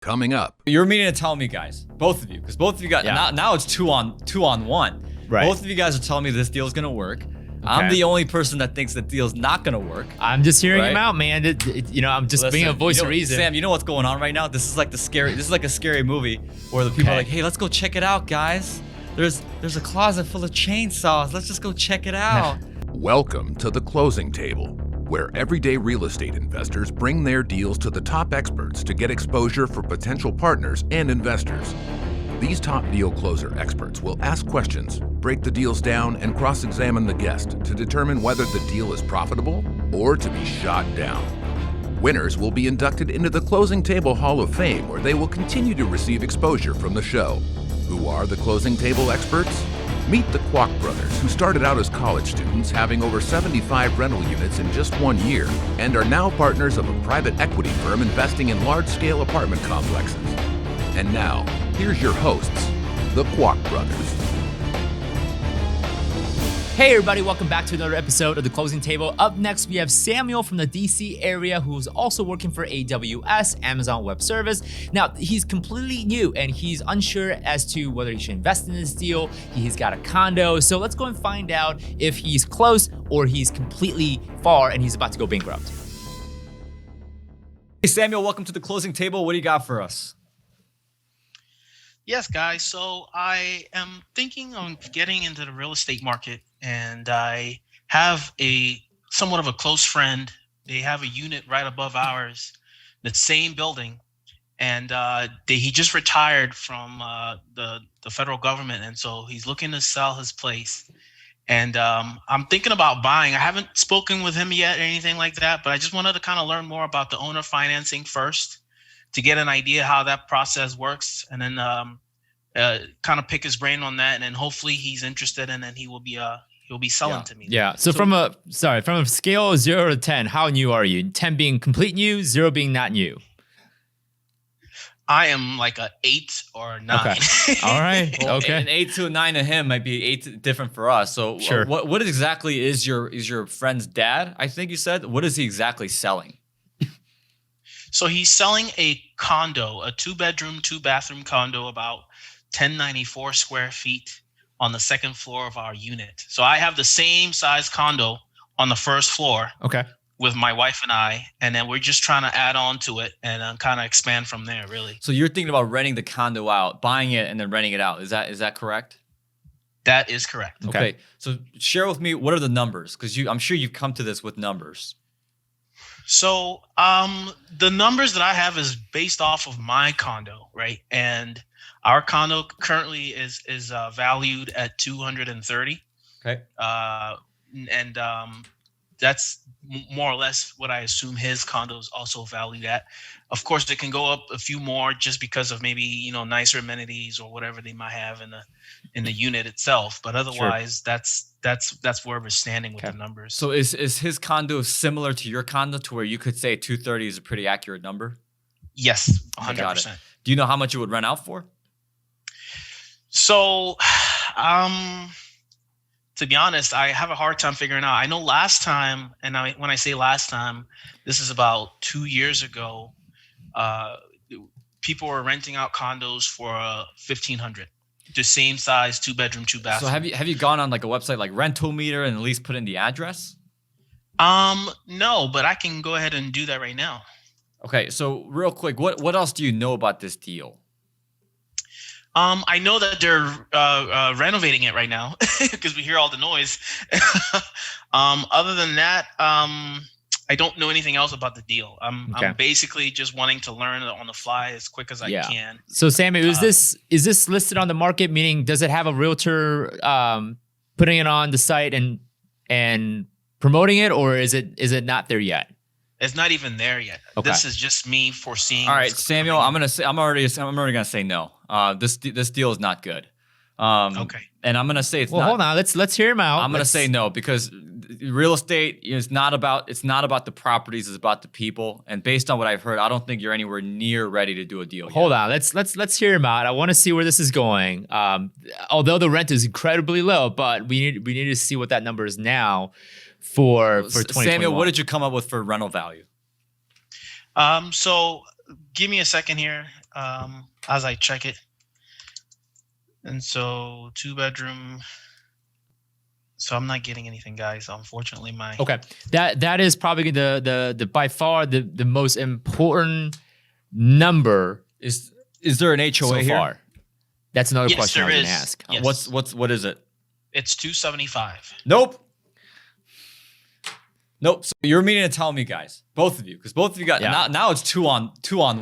Coming up. You're meaning to tell me, guys, both of you, because both of you got now it's two on one. Right. Both of you guys are telling me this deal's gonna work. Okay. I'm the only person that thinks that deal's not gonna work. I'm just hearing him out, man. I'm just being a voice of reason. Sam, you know what's going on right now? This is like a scary movie where the people are like, hey, let's go check it out, guys. There's a closet full of chainsaws. Let's just go check it out. Welcome to the closing table, where everyday real estate investors bring their deals to the top experts to get exposure for potential partners and investors. These top deal closer experts will ask questions, break the deals down, and cross-examine the guest to determine whether the deal is profitable or to be shot down. Winners will be inducted into the Closing Table Hall of Fame, where they will continue to receive exposure from the show. Who are the closing table experts? Meet the Kwak Brothers, who started out as college students having over 75 rental units in just 1 year and are now partners of a private equity firm investing in large-scale apartment complexes. And now, here's your hosts, the Kwak Brothers. Hey everybody, welcome back to another episode of The Closing Table. Up next, we have Samuel from the DC area who's also working for AWS, Amazon Web Service. Now, he's completely new and he's unsure as to whether he should invest in this deal. He's got a condo, so let's go and find out if he's close or he's completely far and he's about to go bankrupt. Hey Samuel, welcome to The Closing Table. What do you got for us? Yes, guys. So I am thinking on getting into the real estate market, and I have somewhat of a close friend. They have a unit right above ours, the same building, and he just retired from the federal government, and so he's looking to sell his place. And I'm thinking about buying. I haven't spoken with him yet or anything like that, but I just wanted to kind of learn more about the owner financing first, to get an idea how that process works, and then kind of pick his brain on that, and then hopefully he's interested, and then he'll be selling to me. Yeah. So from a scale of 0 to 10, how new are you? 10 being complete new, 0 being not new. I am like a 8 or 9. Okay. All right. Well, okay. An 8 to a 9 to him might be 8 different for us. So sure. What exactly is your friend's dad? I think you said. What is he exactly selling? So he's selling a condo, a 2-bedroom, 2-bathroom condo, about 1094 square feet on the second floor of our unit. So I have the same size condo on the first floor. Okay. With my wife and I, and then we're just trying to add on to it and kind of expand from there, really. So you're thinking about renting the condo out, buying it, and then renting it out. Is that correct? That is correct. Okay. So share with me, what are the numbers? Because I'm sure you've come to this with numbers. So the numbers that I have is based off of my condo, right? And our condo currently is valued at $230. Okay. And that's more or less what I assume his condo is also valued at. Of course, it can go up a few more just because of maybe nicer amenities or whatever they might have in the unit itself. But otherwise, sure. That's where we're standing with the numbers. So is his condo similar to your condo, to where you could say 230 is a pretty accurate number? Yes, 100%. Do you know how much it would rent out for? So, to be honest, I have a hard time figuring out. I know last time, and when I say last time, this is about 2 years ago, people were renting out condos for $1,500. The same size, 2-bedroom, 2-bathroom. So have you gone on like a website like Rental Meter and at least put in the address? No, but I can go ahead and do that right now. Okay, so real quick, what else do you know about this deal? I know that they're renovating it right now because we hear all the noise. Other than that, I don't know anything else about the deal. I'm basically just wanting to learn on the fly as quick as I can. So Sammy, is this listed on the market? Meaning, does it have a realtor putting it on the site and promoting it, or is it not there yet? It's not even there yet. Okay. This is just me foreseeing. All right, Samuel, I'm already gonna say no. This deal is not good. Okay. And I'm gonna say it's not. Well, hold on. Let's hear him out. I'm gonna say no, because real estate is not about the properties. It's about the people. And based on what I've heard, I don't think you're anywhere near ready to do a deal. Hold on. Let's hear him out. I want to see where this is going. Although the rent is incredibly low, but we need to see what that number is now for 2021. Samuel, what did you come up with for rental value? So give me a second here. as I check it. And so 2-bedroom. So I'm not getting anything, guys. Unfortunately, Okay, that is probably the by far the most important number Is there an HOA so here? far. That's another Yes, question I was there going to is. ask. Yes. What is it? It's 275. Nope. Nope. So you're meaning to tell me, guys, both of you, because both of you got now it's two on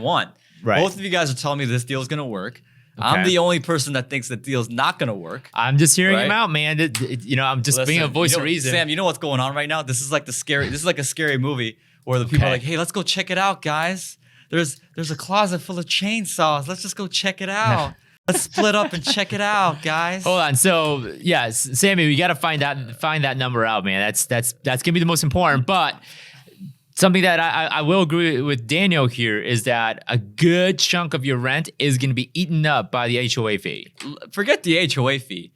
one. Right. Both of you guys are telling me this deal is gonna work. I'm Okay. the only person that thinks the deal's not gonna work. I'm just hearing him Right. out, man. I'm just being a Listen, voice you know, of reason. Sam, you know what's going on right now? This is like a scary movie where the people are Okay. like, hey, let's go check it out, guys. There's a closet full of chainsaws. Let's just go check it out. Let's split up and check it out, guys. Hold on. So yeah, Sammy, we got to find that number out, man. That's gonna be the most important. But something that I will agree with Daniel here is that a good chunk of your rent is gonna be eaten up by the HOA fee. Forget the HOA fee.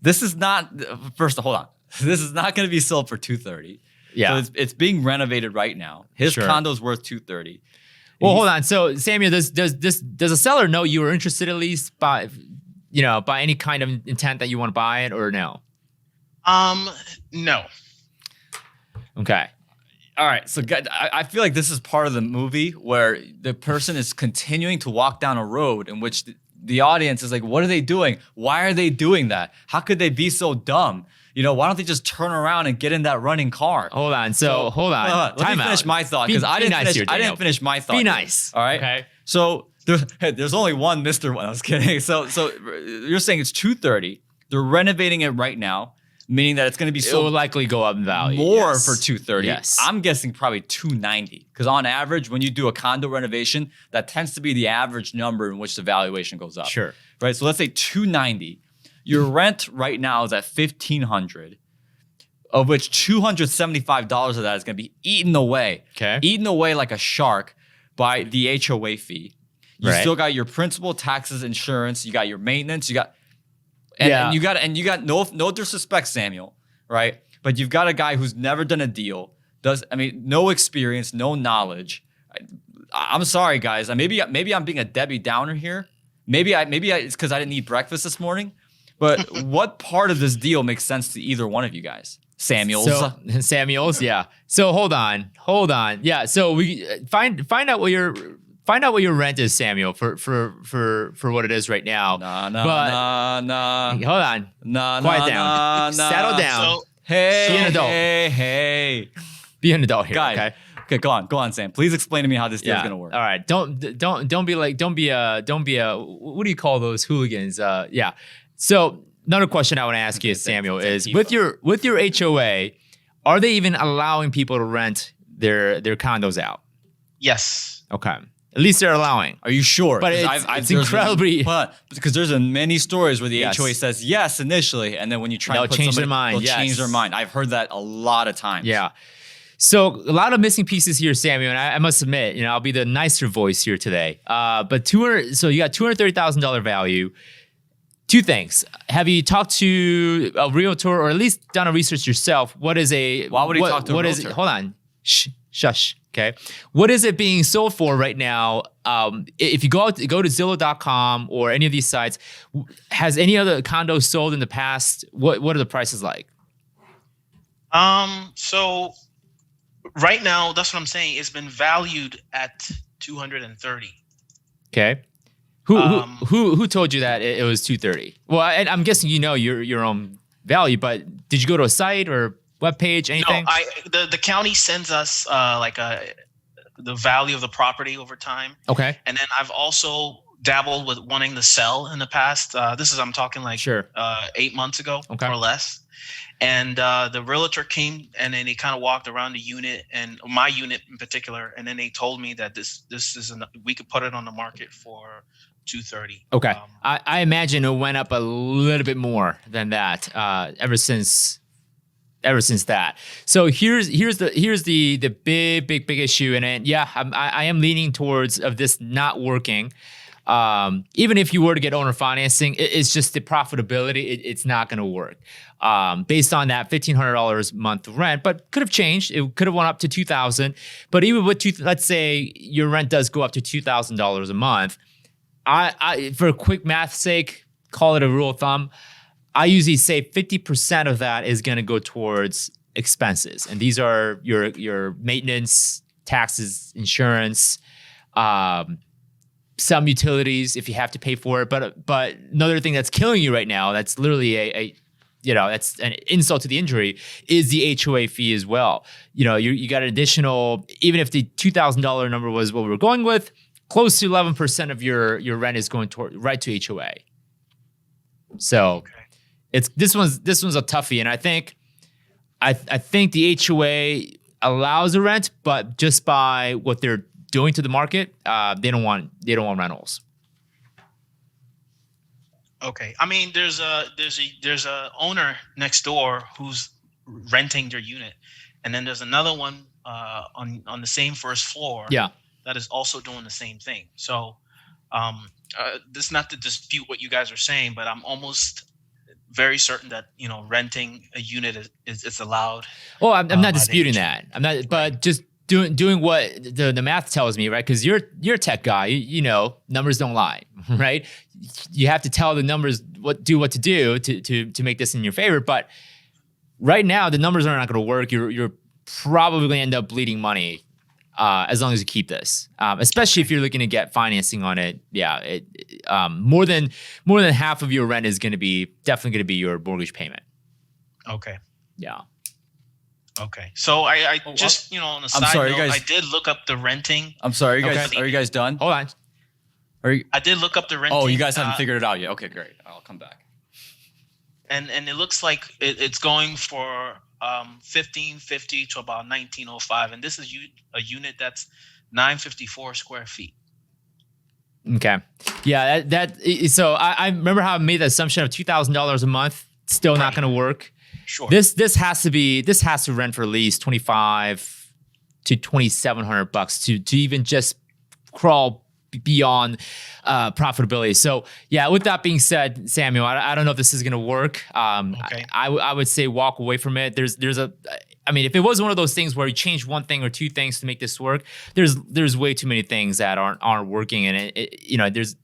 This is not hold on. This is not going to be sold for $230. Yeah. So it's being renovated right now. His Sure. condo's worth $230. Well, hold on. So Samuel, does a seller know you were interested at least by any kind of intent that you want to buy it or no? No. Okay. All right. So I feel like this is part of the movie where the person is continuing to walk down a road in which the audience is like, what are they doing? Why are they doing that? How could they be so dumb? Why don't they just turn around and get in that running car? Hold on. So hold on. Let me finish my thought because I didn't finish my thought. Be yet. nice. All right. Okay. So there's only one Mr. One. I was kidding. So you're saying it's $230. They're renovating it right now, meaning that it's going to be It will sold likely go up in value. more yes. for $230. Yes. I'm guessing probably $290 because on average, when you do a condo renovation, that tends to be the average number in which the valuation goes up. Sure. Right. So let's say $290. Your rent right now is at $1,500. Of which $275 of that is going to be eaten away. Okay. Eaten away like a shark by the HOA fee. You Right. still got your principal, taxes, insurance. You got your maintenance. And you got no disrespect, Samuel, right? But you've got a guy who's never done a deal. No experience, no knowledge. I'm sorry, guys. Maybe I'm being a Debbie Downer here. Maybe it's because I didn't eat breakfast this morning. But what part of this deal makes sense to either one of you guys? Samuels, yeah. So hold on. Yeah. So we find out what your rent is, Samuel, for what it is right now. Nah. Hold on. Quiet down. Settle down. So Be an adult. Hey. Be an adult here, Guys, okay? Okay, go on, Sam. Please explain to me how this deal's gonna work. All right. Don't be a what do you call those hooligans? Yeah. So another question I want to ask you, Samuel, is with your HOA, are they even allowing people to rent their condos out? yes. Okay. At least they're allowing. Are you sure? But it's incredibly. Because there's many stories where the Yes. HOA says yes initially, and then when you try They'll to put change their somebody, mind, they'll change yes. their mind. I've heard that a lot of times. Yeah. So a lot of missing pieces here, Samuel, and I must admit, I'll be the nicer voice here today. But so you got $230,000 value. Two things. Have you talked to a realtor or at least done a research yourself? Why would he talk to a realtor? Hold on. Shush. Okay. What is it being sold for right now? If you go to Zillow.com or any of these sites, has any other condo sold in the past? What are the prices like? So right now, that's what I'm saying. It's been valued at 230. Okay. Who told you that it was 230? Well, I'm guessing your own value, but did you go to a site or webpage, anything? No, the county sends us the value of the property over time. Okay. And then I've also dabbled with wanting to sell in the past. I'm talking like Sure. 8 months ago Okay. or less. And the realtor came and then he kind of walked around the unit and my unit in particular. And then they told me that this is we could put it on the market for 230. Okay. I imagine it went up a little bit more than that ever since that. So here's the big issue, and yeah, I am leaning towards of this not working. Even if you were to get owner financing, it's just the profitability. It's not going to work based on that $1,500 a month rent, but could have changed. It could have went up to $2,000. But even with let's say your rent does go up to $2,000 a month, I for quick math sake, call it a rule of thumb. I usually say 50% of that is going to go towards expenses, and these are your maintenance, taxes, insurance, some utilities if you have to pay for it. But another thing that's killing you right now, that's literally that's an insult to the injury, is the HOA fee as well. You got an additional, even if the $2,000 number was what we were going with, close to 11% of your rent is going right to HOA. So this one's a toughie, and I think the HOA allows a rent, but just by what they're doing to the market, they don't want rentals. Okay, I mean, there's a owner next door who's renting their unit, and then there's another one on the same first floor. Yeah, that is also doing the same thing. So, this is not to dispute what you guys are saying, but I'm almost very certain that renting a unit is allowed. Oh, I'm not disputing that. I'm not, but just doing what the math tells me, right? Because you're a tech guy, numbers don't lie, right? You have to tell the numbers what to do to make this in your favor. But right now, the numbers are not going to work. You're probably going to end up bleeding money as long as you keep this, especially if you're looking to get financing on it. Yeah, more than half of your rent is definitely going to be your mortgage payment. Okay. Yeah. Okay. So I just on the side note, I did look up the renting. I'm sorry, are you guys done? Hold on. I did look up the renting. Oh, you guys haven't figured it out yet. Okay, great. I'll come back. And it looks like it's going for $1,550 to about $1,905, and this is a unit that's 954 square feet. Okay. Yeah, so I remember how I made the assumption of $2,000 a month. Still not going to work. Sure. This has to rent for at least $2,500 to $2,700 to even just crawl beyond profitability. So yeah, with that being said, Samuel, I don't know if this is going to work. Okay. I would say walk away from it. I mean, if it was one of those things where you change one thing or two things to make this work, there's way too many things that aren't working, and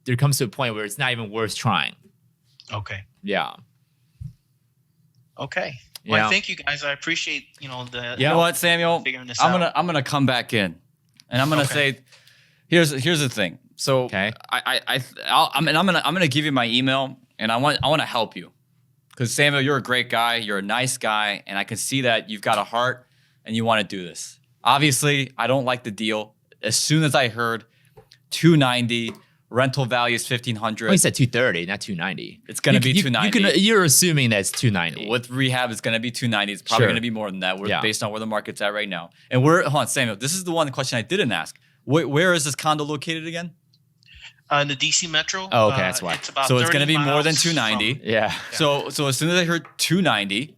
there comes to a point where it's not even worth trying. Okay. Yeah. Okay. Well, thank you guys. I appreciate You know what, Samuel? Figuring this out. I'm gonna come back in, and I'm gonna say, here's the thing. So I'm gonna give you my email, and I want to help you, because Samuel, you're a great guy, you're a nice guy, and I can see that you've got a heart and you want to do this. Obviously, I don't like the deal. As soon as I heard $290. Rental value is $1,500. Well, you said $230, not $290. It's gonna be $290. You're assuming that's $290. With rehab, it's gonna be $290. It's probably gonna be more than that. Based on where the market's at right now. And hold on, Samuel. This is the one question I didn't ask. Where is this condo located again? In the DC Metro. Oh, okay, that's why. It's about so it's gonna be more than $290. Yeah. So as soon as I heard $290,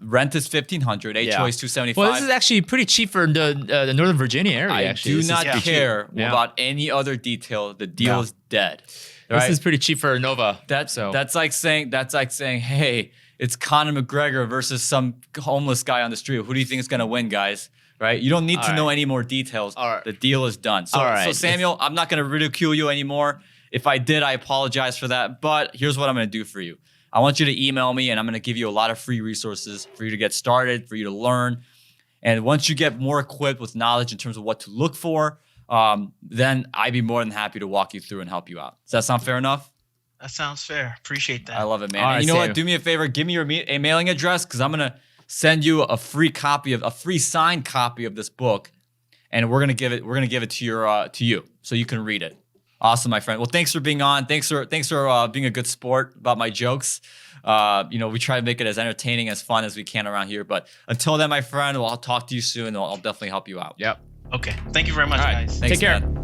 rent is $1,500. HOA is $275. Well, this is actually pretty cheap for the Northern Virginia area. I do not care about any other detail. The deal is dead. Right? This is pretty cheap for a Nova. That's like saying, hey, it's Conor McGregor versus some homeless guy on the street. Who do you think is gonna win, guys? Right? You don't need to know any more details. The deal is done. So Samuel, I'm not gonna ridicule you anymore. If I did, I apologize for that. But here's what I'm gonna do for you. I want you to email me, and I'm going to give you a lot of free resources for you to get started, for you to learn. And once you get more equipped with knowledge in terms of what to look for, then I'd be more than happy to walk you through and help you out. Does that sound fair enough? That sounds fair. Appreciate that. I love it, man. Right, and you know what? Do me a favor. Give me your mailing address, because I'm going to send you a free signed copy of this book, and we're going to give it to you so you can read it. Awesome, my friend. Well, thanks for being on. Thanks for being a good sport about my jokes. We try to make it as entertaining, as fun as we can around here. But until then, my friend, I'll talk to you soon, and I'll definitely help you out. Yep. Okay. Thank you very much, guys. Thanks, Take care. Man.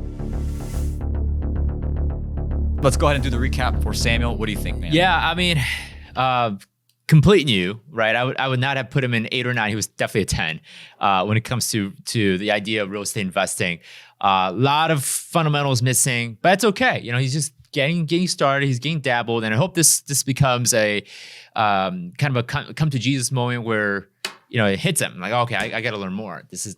Let's go ahead and do the recap for Samuel. What do you think, man? Yeah, I mean, complete new, right? I would not have put him in 8 or 9. He was definitely a 10 when it comes to the idea of real estate investing. A lot of fundamentals missing, but it's okay. He's just getting started. He's getting dabbled, and I hope this becomes a kind of a come to Jesus moment where it hits him like, okay, I got to learn more. This is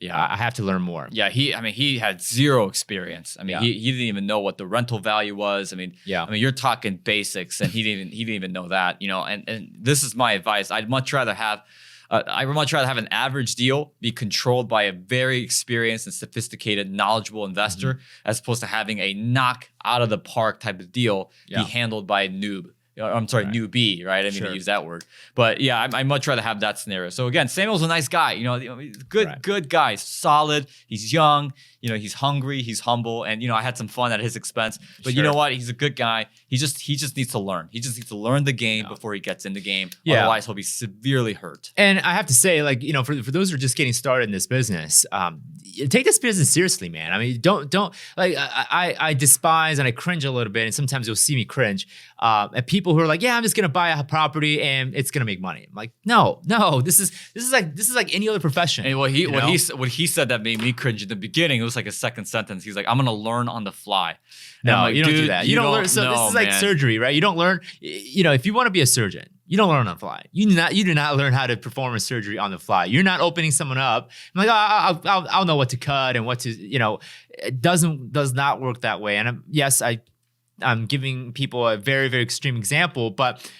Yeah. I have to learn more. Yeah, he had zero experience. I mean, he didn't even know what the rental value was. I mean, you're talking basics, and he didn't even know that. You know, and this is my advice. I'd much rather have an average deal be controlled by a very experienced and sophisticated, knowledgeable investor, as opposed to having a knock out of the park type of deal be handled by a noob. I'm sorry, newbie, right? I mean, to use that word. But yeah, I much rather have that scenario. So again, Samuel's a nice guy. You know, good guy, solid. He's young. You know, he's hungry. He's humble, and you know, I had some fun at his expense. But you know what? He's a good guy. He just needs to learn. He just needs to learn the game before he gets in the game. Otherwise, he'll be severely hurt. And I have to say, like, you know, for those who are just getting started in this business, take this business seriously, man. I mean, don't like I despise and I cringe a little bit, and sometimes you'll see me cringe at people who are like, yeah, I'm just gonna buy a property and it's gonna make money. I'm like, no, this is like any other profession. And what he said that made me cringe in the beginning. It was like a second sentence. He's like, I'm gonna learn on the fly. No, like, you don't do that. You don't learn. So this is like surgery, right? You don't learn. You know, if you want to be a surgeon, you don't learn on the fly. You do not learn how to perform a surgery on the fly. You're not opening someone up. I'm like, I'll know what to cut and what to, you know, it does not work that way. And I'm giving people a very, very extreme example, but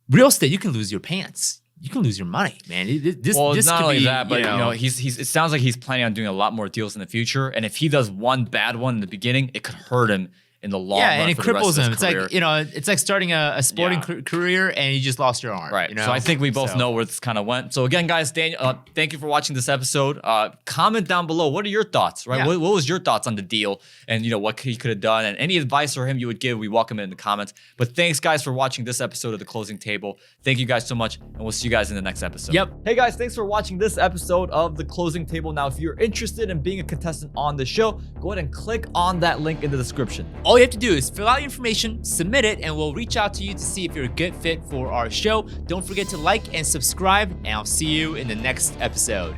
real estate, you can lose your pants. You can lose your money, man. This not only that, but you know, it sounds like he's planning on doing a lot more deals in the future. And if he does one bad one in the beginning, it could hurt him in the long run. Yeah, and it cripples him. It's career. like, you know, it's like starting a sporting career and you just lost your arm. Right. You know? So I think we both know where this kind of went. So again, guys, Daniel, thank you for watching this episode. Comment down below. What are your thoughts, right? What was your thoughts on the deal and, you know, what he could have done and any advice for him you would give, we welcome it in the comments. But thanks, guys, for watching this episode of The Closing Table. Thank you guys so much, and we'll see you guys in the next episode. Yep. Hey, guys, thanks for watching this episode of The Closing Table. Now, if you're interested in being a contestant on the show, go ahead and click on that link in the description. All you have to do is fill out your information, submit it, and we'll reach out to you to see if you're a good fit for our show. Don't forget to like and subscribe, and I'll see you in the next episode.